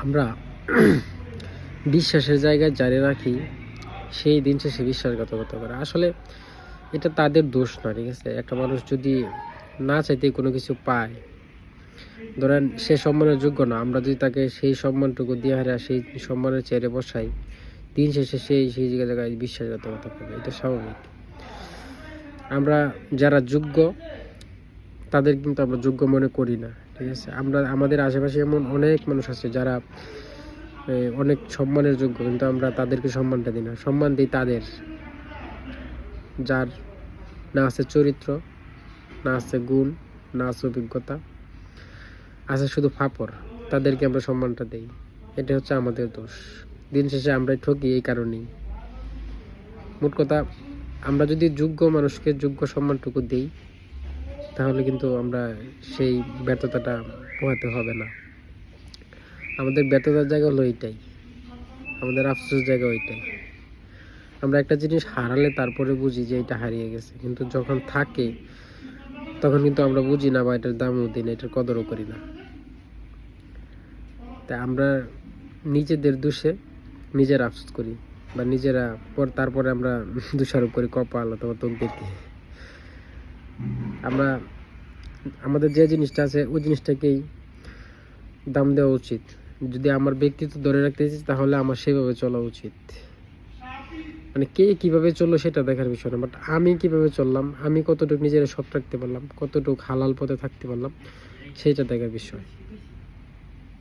আমরা বিশ্বাসের জায়গায় জারি রাখি, সেই দিন শেষে বিশ্বাসঘাতকতা করে। আসলে এটা তাদের দোষ না, ঠিক আছে? একটা মানুষ যদি না চাইতে কোনো কিছু পায়, ধরেন সে সম্মানের যোগ্য না, আমরা যদি তাকে সেই সম্মানটুকু দিয়ে হারা সেই সম্মানের চেয়ারে বসাই, দিন শেষে সেই জায়গায় বিশ্বাসঘাতকতা করবে, এটা স্বাভাবিক। আমরা যারা যোগ্য তাদের কিন্তু আমরা যোগ্য মনে করি না, ঠিক আছে? আমাদের আশেপাশে এমন অনেক মানুষ আছে যারা অনেক সম্মানের যোগ্য, কিন্তু আমরা তাদেরকে সম্মানটা দিই না। সম্মান দিই তাদের যার না আছে চরিত্র, না আছে গুণ, না আছে অভিজ্ঞতা, আছে শুধু ফাপড়, তাদেরকে আমরা সম্মানটা দেই। এটা হচ্ছে আমাদের দোষ। দিন শেষে আমরা ঠকি এই কারণেই। মোট কথা, আমরা যদি যোগ্য মানুষকে যোগ্য সম্মানটুকু দিই, তাহলে কিন্তু আমরা সেই ব্যর্থতাটা পোহাতে হবে না। আমাদের ব্যর্থতার জায়গা হলো এইটাই, আমাদের আফসোসের জায়গা ওইটাই। আমরা একটা জিনিস হারালে তারপরে বুঝি যে এটা হারিয়ে গেছে, কিন্তু যখন থাকে তখন কিন্তু আমরা বুঝি না বা এটার দামও দিই না, এটার কদরও করি না। তাই আমরা নিজেদের দোষে নিজের আফসোস করি বা নিজেরা তারপরে আমরা দোষারোপ করি কপাল অথবা তকদিরকে। আমরা আমাদের যে জিনিসটা আছে ওই জিনিসটাকেই দাম দেওয়া উচিত। যদি আমার ব্যক্তিত্ব ধরে রাখতে চাই তাহলে আমার সেভাবে চলা উচিত। মানে কে কিভাবে চললো সেটা দেখার বিষয় না, বাট আমি কিভাবে চললাম, আমি কতটুকু নিজেরা সৎ রাখতে পারলাম, কতটুকু হালাল পথে থাকতে পারলাম, সেইটা দেখার বিষয়।